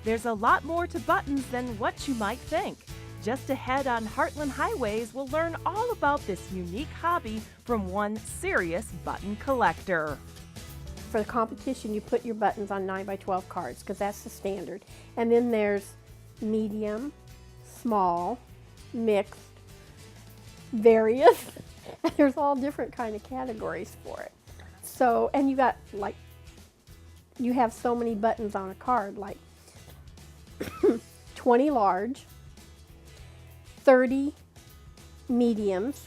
There's a lot more to buttons than what you might think. Just ahead on Heartland Highways, we'll learn all about this unique hobby from one serious button collector. For the competition, you put your buttons on 9x12 cards because that's the standard. And then there's medium, small, mixed, various. There's all different kind of categories for it. So, and you got like, you have so many buttons on a card, like 20 large, 30 mediums,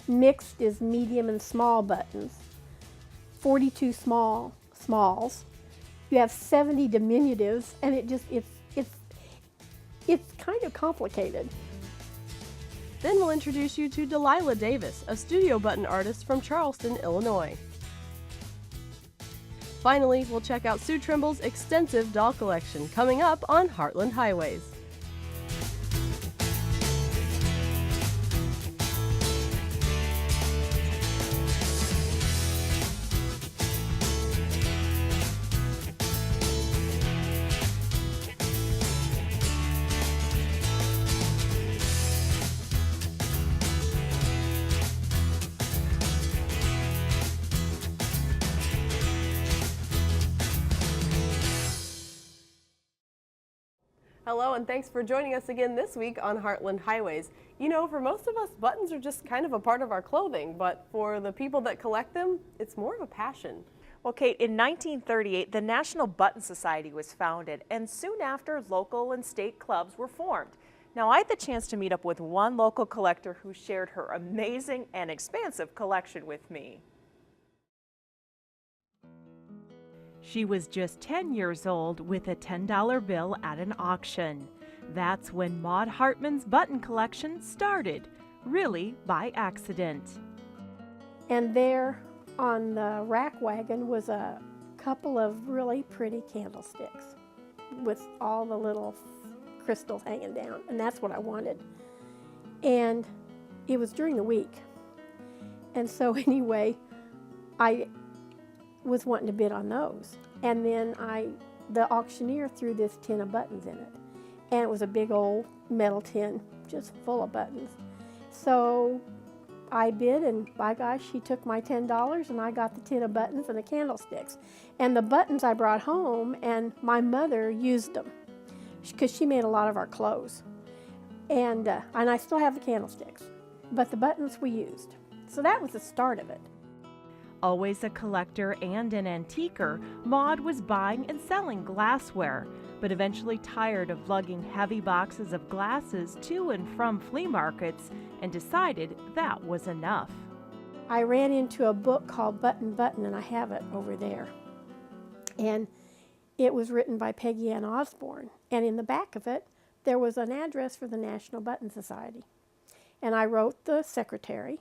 mixed is medium and small buttons, 42 smalls. You have 70 diminutives, and it's kind of complicated. Then we'll introduce you to Delilah Davis, a studio button artist from Charleston, Illinois. Finally, we'll check out Sue Trimble's extensive doll collection, coming up on Heartland Highways. Hello, and thanks for joining us again this week on Heartland Highways. You know, for most of us, buttons are just kind of a part of our clothing, but for the people that collect them, it's more of a passion. Well, Kate, in 1938, the National Button Society was founded, and soon after, local and state clubs were formed. Now, I had the chance to meet up with one local collector who shared her amazing and expansive collection with me. She was just 10 years old with a $10 bill at an auction. That's when Maude Hartman's button collection started, really by accident. And there on the rack wagon was a couple of really pretty candlesticks with all the little crystals hanging down, and that's what I wanted. And it was during the week. And so anyway, I was wanting to bid on those. And then the auctioneer threw this tin of buttons in it. And it was a big old metal tin, just full of buttons. So I bid, and by gosh, he took my $10, and I got the tin of buttons and the candlesticks. And the buttons I brought home, and my mother used them because she made a lot of our clothes. And I still have the candlesticks, but the buttons we used. So that was the start of it. Always a collector and an antiquer, Maude was buying and selling glassware, but eventually tired of lugging heavy boxes of glasses to and from flea markets and decided that was enough. I ran into a book called Button Button, and I have it over there. And it was written by Peggy Ann Osborne, and in the back of it there was an address for the National Button Society. And I wrote the secretary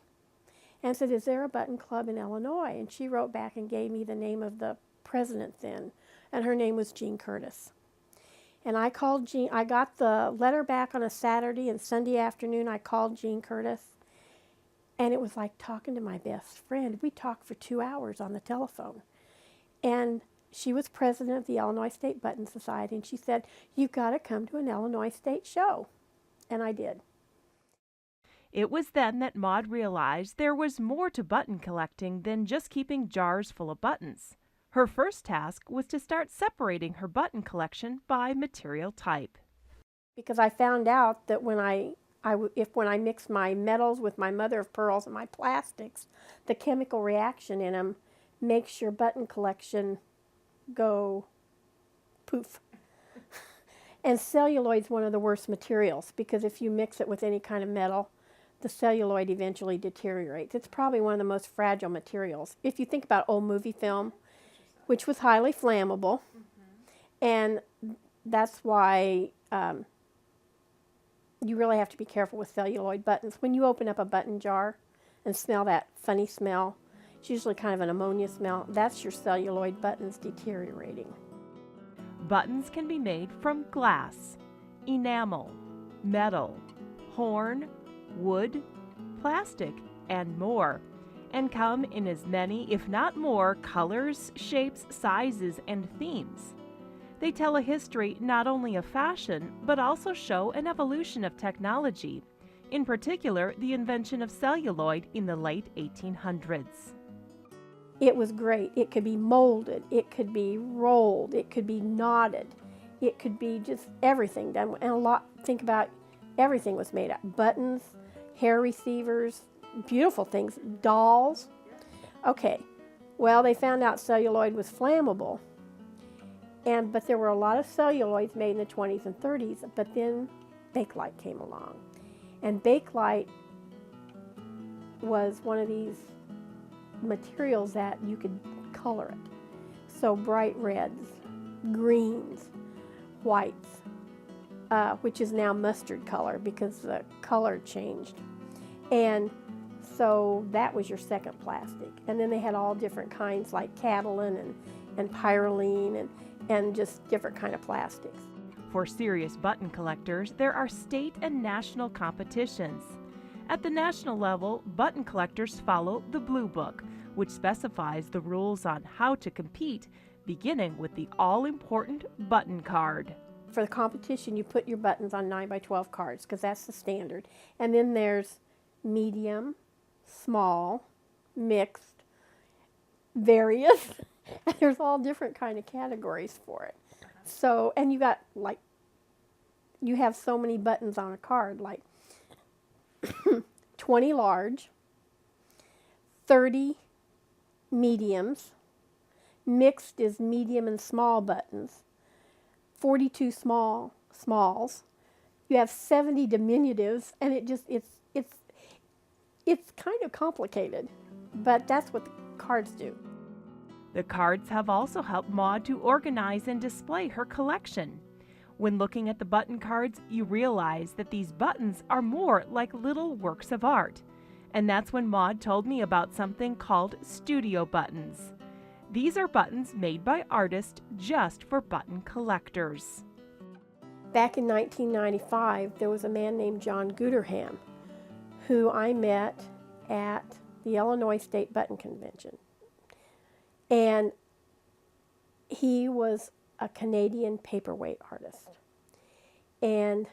and said, "Is there a button club in Illinois?" And she wrote back and gave me the name of the president then, and her name was Jean Curtis. And I called Jean. I got the letter back on a Saturday, and Sunday afternoon I called Jean Curtis, and it was like talking to my best friend. We talked for 2 hours on the telephone. And she was president of the Illinois State Button Society, and she said, "You've got to come to an Illinois State show." And I did. It was then that Maude realized there was more to button collecting than just keeping jars full of buttons. Her first task was to start separating her button collection by material type. Because I found out that when I mix my metals with my mother of pearls and my plastics, the chemical reaction in them makes your button collection go poof. And celluloid's one of the worst materials, because if you mix it with any kind of metal, the celluloid eventually deteriorates. It's probably one of the most fragile materials. If you think about old movie film, which was highly flammable, and that's why you really have to be careful with celluloid buttons. When you open up a button jar and smell that funny smell, it's usually kind of an ammonia smell, that's your celluloid buttons deteriorating. Buttons can be made from glass, enamel, metal, horn, wood, plastic, and more, and come in as many, if not more, colors, shapes, sizes, and themes. They tell a history not only of fashion, but also show an evolution of technology, in particular the invention of celluloid in the late 1800s. It was great. It could be molded, it could be rolled, it could be knotted, it could be just everything done. And think about everything was made up. Buttons, hair receivers, beautiful things, dolls. Okay, well, they found out celluloid was flammable. But there were a lot of celluloids made in the 20s and 30s, but then Bakelite came along. And Bakelite was one of these materials that you could color it. So bright reds, greens, whites, which is now mustard color because the color changed. And so that was your second plastic. And then they had all different kinds like Catalin and Pyroline and just different kind of plastics. For serious button collectors, there are state and national competitions. At the national level, button collectors follow the Blue Book, which specifies the rules on how to compete, beginning with the all-important button card. For the competition, you put your buttons on 9x12 cards because that's the standard. And then there's medium, small, mixed, various. There's all different kind of categories for it. So, and you have so many buttons on a card, like 20 large, 30 mediums, mixed is medium and small buttons, 42 smalls. You have 70 diminutives, and it's kind of complicated, but that's what the cards do. The cards have also helped Maude to organize and display her collection. When looking at the button cards, you realize that these buttons are more like little works of art. And that's when Maude told me about something called studio buttons. These are buttons made by artists just for button collectors. Back in 1995, there was a man named John Guterham who I met at the Illinois State Button Convention. And he was a Canadian paperweight artist. And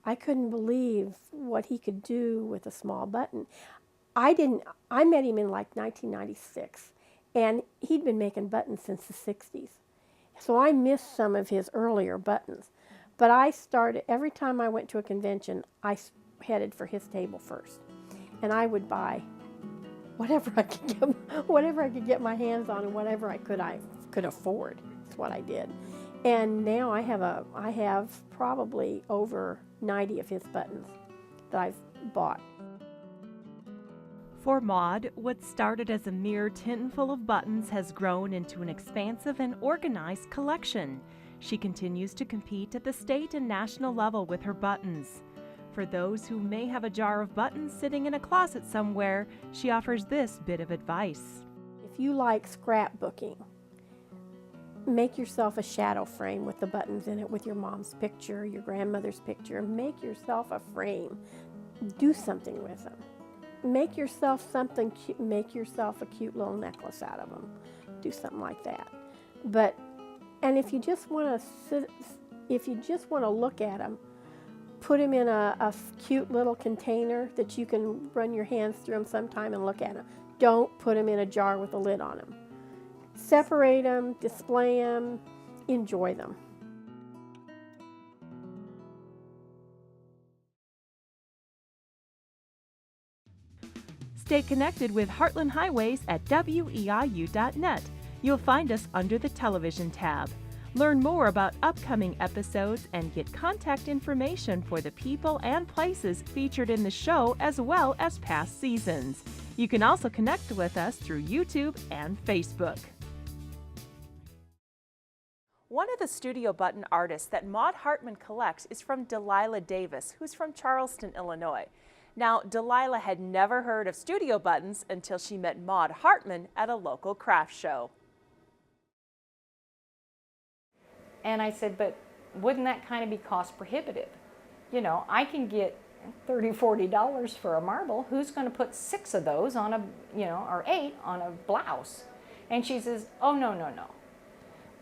I couldn't believe what he could do with a small button. I met him in like 1996, and he'd been making buttons since the 60s. So I missed some of his earlier buttons. But every time I went to a convention, I headed for his table first. And I would buy whatever I could get my hands on, and whatever I could afford. That's what I did. And now I have probably over 90 of his buttons that I've bought. For Maude, what started as a mere tin full of buttons has grown into an expansive and organized collection. She continues to compete at the state and national level with her buttons. For those who may have a jar of buttons sitting in a closet somewhere, she offers this bit of advice. If you like scrapbooking, make yourself a shadow frame with the buttons in it, with your mom's picture, your grandmother's picture. Make yourself a frame. Do something with them. Make yourself something cute. Make yourself a cute little necklace out of them. Do something like that. And if you just want to look at them, put them in a cute little container that you can run your hands through them sometime and look at them. Don't put them in a jar with a lid on them. Separate them, display them, enjoy them. Stay connected with Heartland Highways at WEIU.net. You'll find us under the Television tab. Learn more about upcoming episodes and get contact information for the people and places featured in the show, as well as past seasons. You can also connect with us through YouTube and Facebook. One of the studio button artists that Maude Hartman collects is from Delilah Davis, who's from Charleston, Illinois. Now, Delilah had never heard of studio buttons until she met Maude Hartman at a local craft show. And I said, but wouldn't that kind of be cost prohibitive? You know, I can get $30, $40 for a marble. Who's going to put 6 of those on a, or 8 on a blouse? And she says, oh, no, no, no.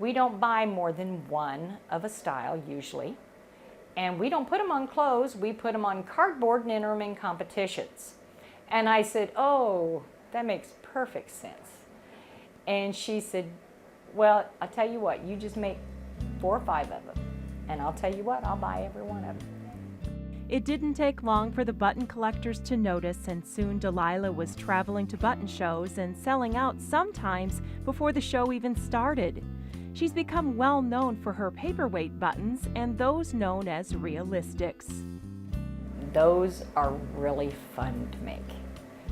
We don't buy more than one of a style usually. And we don't put them on clothes, we put them on cardboard and enter them in competitions. And I said, oh, that makes perfect sense. And she said, well, I'll tell you what, you just make 4 or 5 of them. And I'll tell you what, I'll buy every one of them. It didn't take long for the button collectors to notice, and soon Delilah was traveling to button shows and selling out sometimes before the show even started. She's become well known for her paperweight buttons and those known as realistics. Those are really fun to make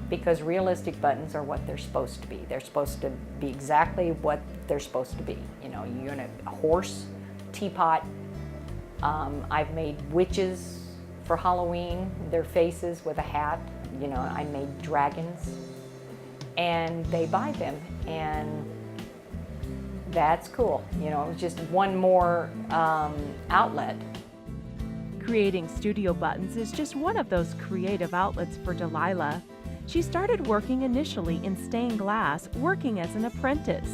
because realistic buttons are what they're supposed to be. They're supposed to be exactly what they're supposed to be. You know, you're in a horse, teapot. I've made witches for Halloween, their faces with a hat. You know, I made dragons, and they buy them, and that's cool. You know, it's just one more outlet. Creating studio buttons is just one of those creative outlets for Delilah. She started working initially in stained glass, working as an apprentice.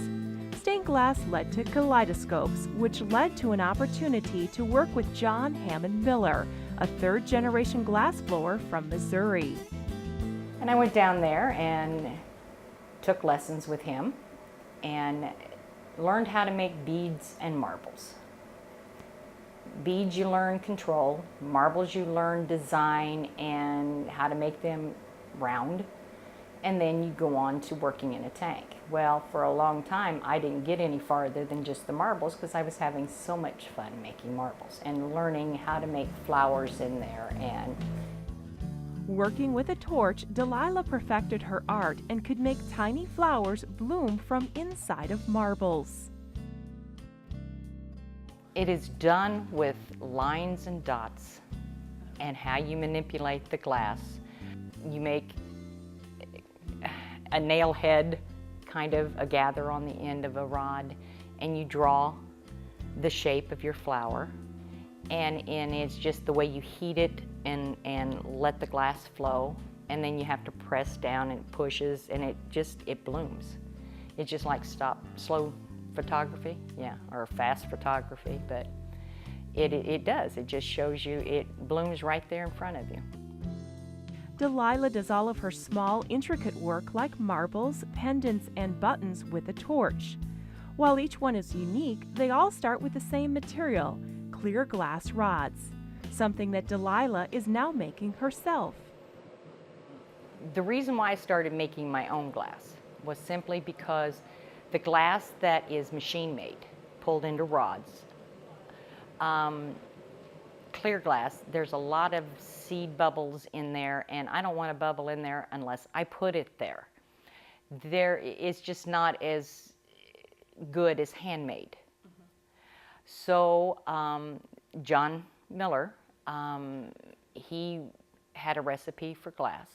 Stained glass led to kaleidoscopes, which led to an opportunity to work with John Hammond Miller, a third-generation glassblower from Missouri. And I went down there and took lessons with him and learned how to make beads and marbles. Beads you learn control, marbles you learn design and how to make them round, and then you go on to working in a tank. Well, for a long time I didn't get any farther than just the marbles because I was having so much fun making marbles and learning how to make flowers in there. And working with a torch, Delilah perfected her art and could make tiny flowers bloom from inside of marbles. it is done with lines and dots and how you manipulate the glass. You make a nail head, kind of a gather on the end of a rod, and you draw the shape of your flower. And it's just the way you heat it and let the glass flow, and then you have to press down and it pushes, and it blooms. It's just like slow photography, yeah, or fast photography, but it does. It just shows you, it blooms right there in front of you. Delilah does all of her small, intricate work like marbles, pendants, and buttons with a torch. While each one is unique, they all start with the same material, clear glass rods, something that Delilah is now making herself. The reason why I started making my own glass was simply because the glass that is machine made, pulled into rods, clear glass, there's a lot of seed bubbles in there, and I don't want a bubble in there unless I put it there. It's just not as good as handmade. Mm-hmm. So John Miller, he had a recipe for glass,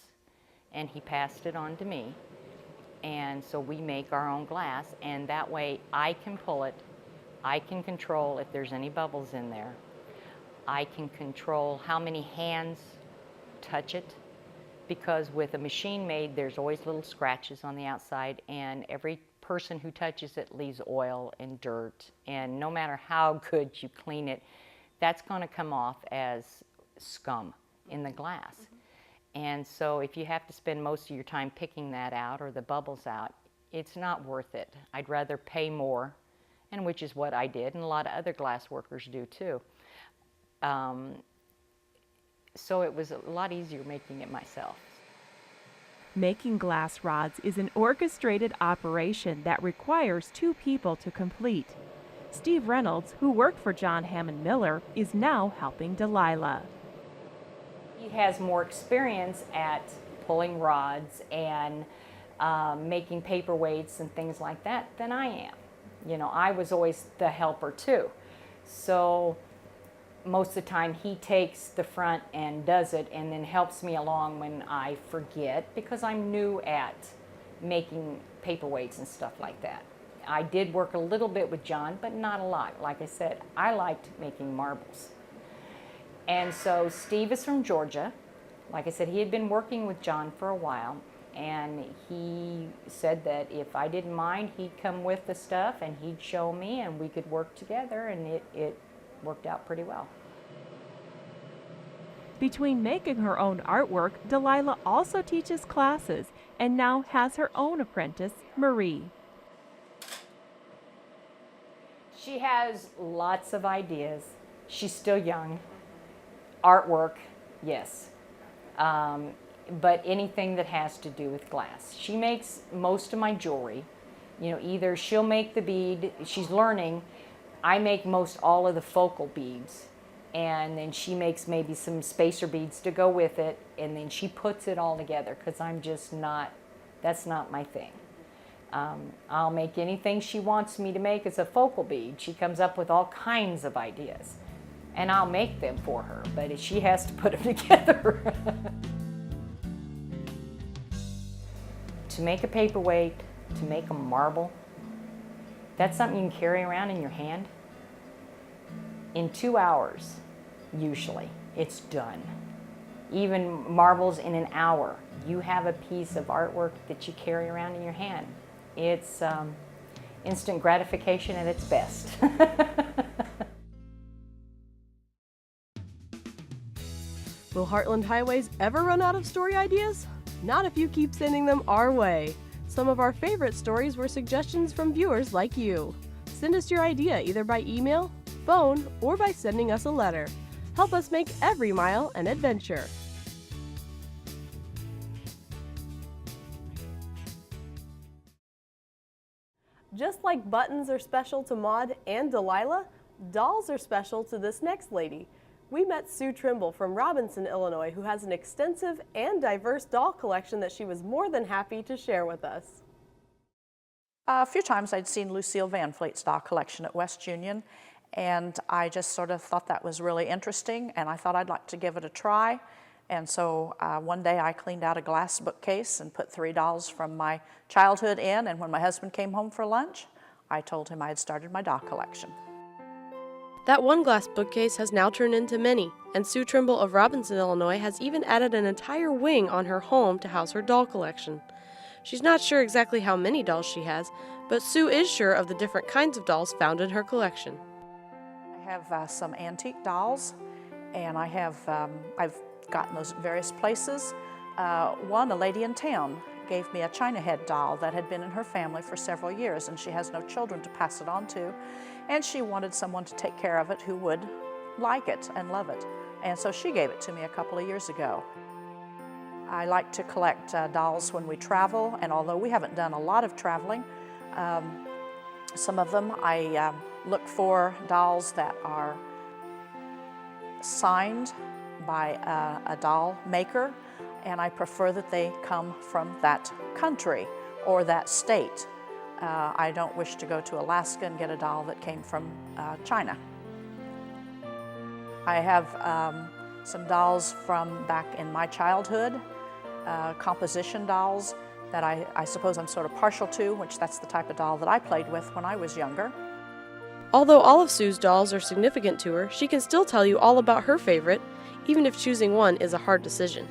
and he passed it on to me. And so we make our own glass, and that way I can pull it, I can control if there's any bubbles in there, I can control how many hands touch it, because with a machine made there's always little scratches on the outside, and every person who touches it leaves oil and dirt, and no matter how good you clean it, that's going to come off as scum in the glass. Mm-hmm. And so if you have to spend most of your time picking that out or the bubbles out, it's not worth it. I'd rather pay more, and which is what I did, and a lot of other glass workers do too. So it was a lot easier making it myself. Making glass rods is an orchestrated operation that requires 2 people to complete. Steve Reynolds, who worked for John Hammond Miller, is now helping Delilah. He has more experience at pulling rods and making paperweights and things like that than I am. You know, I was always the helper too. So most of the time he takes the front and does it and then helps me along when I forget, because I'm new at making paperweights and stuff like that. I did work a little bit with John, but not a lot. Like I said, I liked making marbles. And so Steve is from Georgia. Like I said, he had been working with John for a while, And he said that if I didn't mind, he'd come with the stuff and he'd show me and we could work together, and it worked out pretty well. Between making her own artwork, Delilah also teaches classes and now has her own apprentice, Marie. She has lots of ideas. She's still young. Artwork, yes. But anything that has to do with glass. She makes most of my jewelry. You know, either she'll make the bead, she's learning. I make most all of the focal beads. And then she makes maybe some spacer beads to go with it, and then she puts it all together, because I'm just not, that's not my thing. I'll make anything she wants me to make as a focal bead. She comes up with all kinds of ideas, and I'll make them for her, but she has to put them together. To make a paperweight, to make a marble, that's something you can carry around in your hand. In 2 hours, usually, it's done. Even marbles in an hour. You have a piece of artwork that you carry around in your hand. It's instant gratification at its best. Will Heartland Highways ever run out of story ideas? Not if you keep sending them our way. Some of our favorite stories were suggestions from viewers like you. Send us your idea either by email, phone, or by sending us a letter. Help us make every mile an adventure. Just like buttons are special to Maude and Delilah, dolls are special to this next lady. We met Sue Trimble from Robinson, Illinois, who has an extensive and diverse doll collection that she was more than happy to share with us. A few times I'd seen Lucille Van Fleet's doll collection at West Union, and I just sort of thought that was really interesting, and I thought I'd like to give it a try. And so one day I cleaned out a glass bookcase and put 3 dolls from my childhood in, and when my husband came home for lunch, I told him I had started my doll collection. That one glass bookcase has now turned into many, and Sue Trimble of Robinson, Illinois has even added an entire wing on her home to house her doll collection. She's not sure exactly how many dolls she has, but Sue is sure of the different kinds of dolls found in her collection. I have some antique dolls, and I've gotten those at various places. One, a lady in town, gave me a China head doll that had been in her family for several years, and she has no children to pass it on to, and she wanted someone to take care of it who would like it and love it, and so she gave it to me a couple of years ago. I like to collect dolls when we travel, and although we haven't done a lot of traveling, some of them I look for dolls that are signed by a doll maker, and I prefer that they come from that country or that state. I don't wish to go to Alaska and get a doll that came from China. I have some dolls from back in my childhood, composition dolls that I suppose I'm sort of partial to, which that's the type of doll that I played with when I was younger. Although all of Sue's dolls are significant to her, she can still tell you all about her favorite, even if choosing one is a hard decision.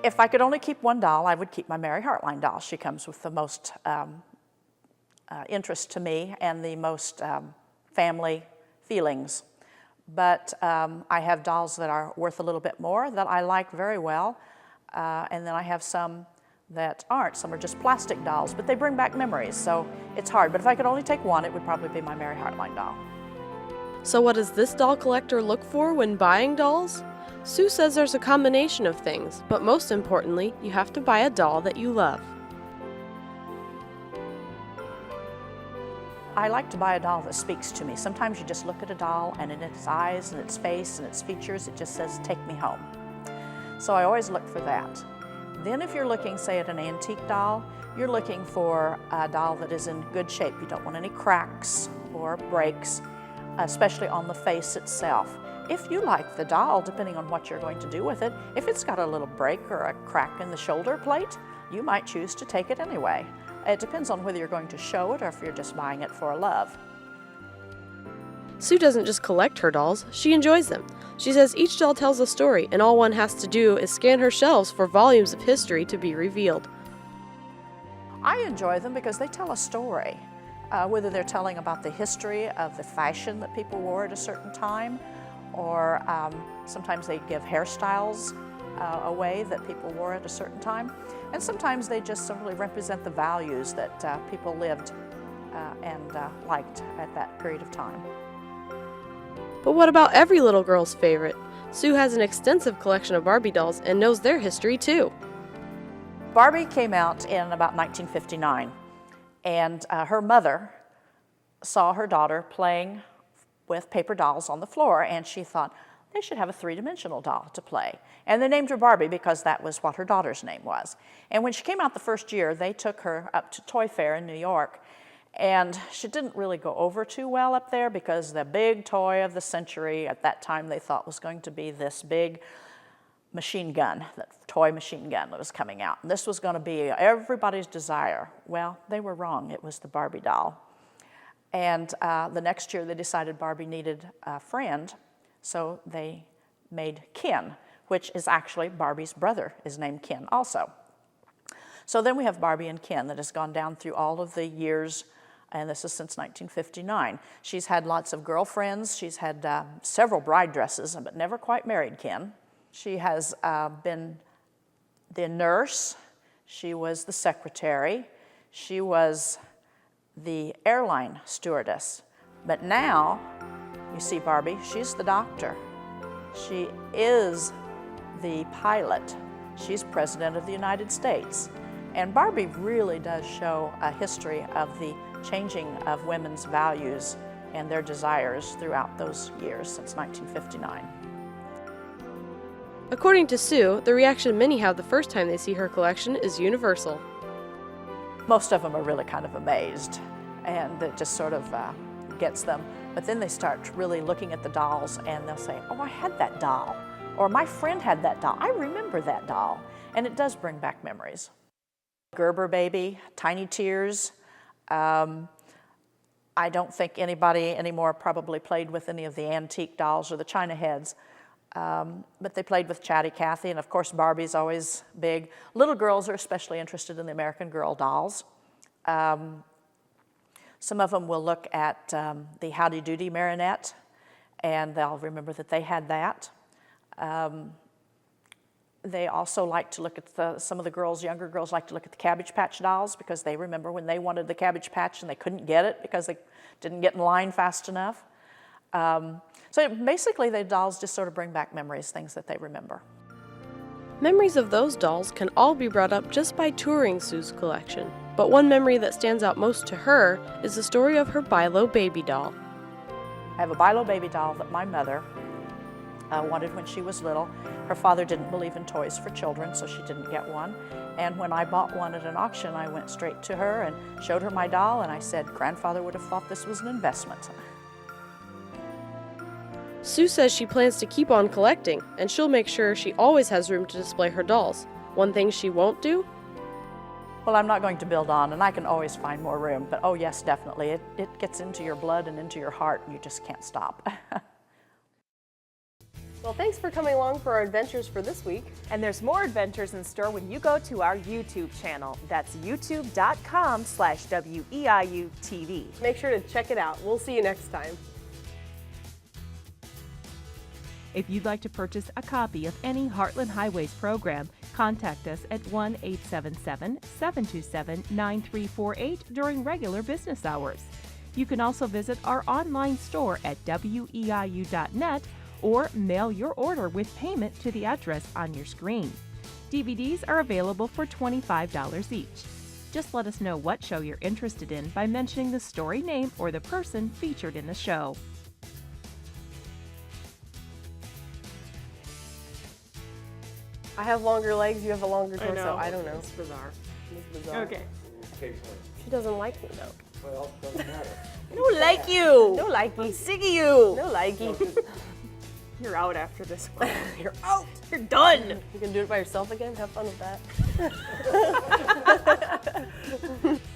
If I could only keep one doll, I would keep my Mary Heartline doll. She comes with the most interest to me and the most family feelings. But I have dolls that are worth a little bit more that I like very well, and then I have some that aren't. Some are just plastic dolls, but they bring back memories, so it's hard. But if I could only take one, it would probably be my Mary Heartline doll. So what does this doll collector look for when buying dolls? Sue says there's a combination of things, but most importantly, you have to buy a doll that you love. I like to buy a doll that speaks to me. Sometimes you just look at a doll and in its eyes and its face and its features, it just says, "Take me home." So I always look for that. Then if you're looking, say, at an antique doll, you're looking for a doll that is in good shape. You don't want any cracks or breaks, especially on the face itself. If you like the doll, depending on what you're going to do with it, if it's got a little break or a crack in the shoulder plate, you might choose to take it anyway. It depends on whether you're going to show it or if you're just buying it for a love. Sue doesn't just collect her dolls, she enjoys them. She says each doll tells a story, and all one has to do is scan her shelves for volumes of history to be revealed. I enjoy them because they tell a story, whether they're telling about the history of the fashion that people wore at a certain time, or sometimes they give hairstyles away that people wore at a certain time, and sometimes they just simply represent the values that people lived and liked at that period of time. But what about every little girl's favorite? Sue has an extensive collection of Barbie dolls and knows their history too. Barbie came out in about 1959, and her mother saw her daughter playing with paper dolls on the floor, and she thought they should have a three-dimensional doll to play. And they named her Barbie because that was what her daughter's name was. And when she came out the first year, they took her up to Toy Fair in New York, and she didn't really go over too well up there because the big toy of the century at that time they thought was going to be this big machine gun, that toy machine gun that was coming out. And this was going to be everybody's desire. Well, they were wrong. It was the Barbie doll. And the next year they decided Barbie needed a friend, so they made Ken, which is actually Barbie's brother is named Ken also. So then we have Barbie and Ken that has gone down through all of the years, and this is since 1959. She's had lots of girlfriends. She's had several bride dresses, but never quite married Ken. She has been the nurse. She was the secretary. She was the airline stewardess. But now, you see Barbie, she's the doctor. She is the pilot. She's President of the United States. And Barbie really does show a history of the changing of women's values and their desires throughout those years since 1959. According to Sue, the reaction many have the first time they see her collection is universal. Most of them are really kind of amazed, and it just sort of gets them. But then they start really looking at the dolls, and they'll say, oh, I had that doll, or my friend had that doll. I remember that doll. And it does bring back memories. Gerber baby, Tiny Tears. I don't think anybody anymore probably played with any of the antique dolls or the China heads. But they played with Chatty Cathy, and of course Barbie's always big. Little girls are especially interested in the American Girl dolls. Some of them will look at the Howdy Doody marionette, and they'll remember that they had that. They also like to look at some of the girls, younger girls like to look at the Cabbage Patch dolls because they remember when they wanted the Cabbage Patch and they couldn't get it because they didn't get in line fast enough. So basically the dolls just sort of bring back memories, things that they remember. Memories of those dolls can all be brought up just by touring Sue's collection. But one memory that stands out most to her is the story of her Bilo baby doll. I have a Bilo baby doll that my mother wanted when she was little. Her father didn't believe in toys for children, so she didn't get one. And when I bought one at an auction, I went straight to her and showed her my doll, and I said, grandfather would have thought this was an investment. Sue says she plans to keep on collecting, and she'll make sure she always has room to display her dolls. One thing she won't do? Well, I'm not going to build on, and I can always find more room, but oh yes, definitely. It gets into your blood and into your heart, and you just can't stop. Well, thanks for coming along for our adventures for this week. And there's more adventures in store when you go to our YouTube channel. That's youtube.com/WEIU TV. Make sure to check it out. We'll see you next time. If you'd like to purchase a copy of any Heartland Highways program, contact us at 1-877-727-9348 during regular business hours. You can also visit our online store at weiu.net or mail your order with payment to the address on your screen. DVDs are available for $25 each. Just let us know what show you're interested in by mentioning the story name or the person featured in the show. I have longer legs, you have a longer torso. I know. I don't know. It's bizarre. It's bizarre. Okay. She doesn't like me though. Well, doesn't matter. No like you! No likey. I'm sick of you! No likey. You're out after this one. You're out. You're done! You can do it by yourself again? Have fun with that.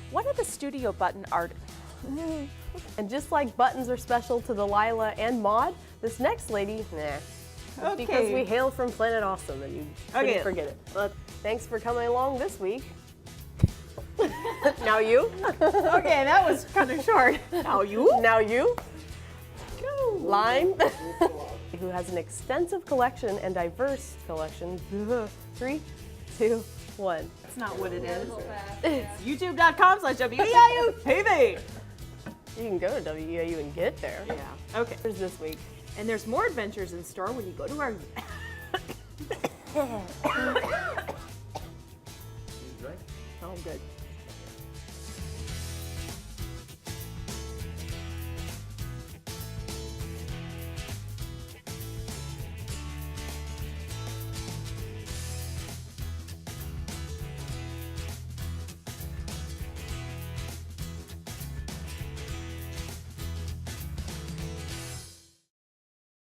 What are the studio button art? And just like buttons are special to Delilah and Maude, this next lady, nah. It's because we hail from Planet Awesome and you couldn't forget it. But thanks for coming along this week. Now you. Okay, that was kind of short. Now you. Now you. Go. Lime, who has an extensive collection and diverse collection. 3, 2, 1. That's not what it is. It's youtube.com/WEIU TV. You can go to WEIU and get there. Yeah. Okay. There's this week. And there's more adventures in store when you go to our. Oh, good.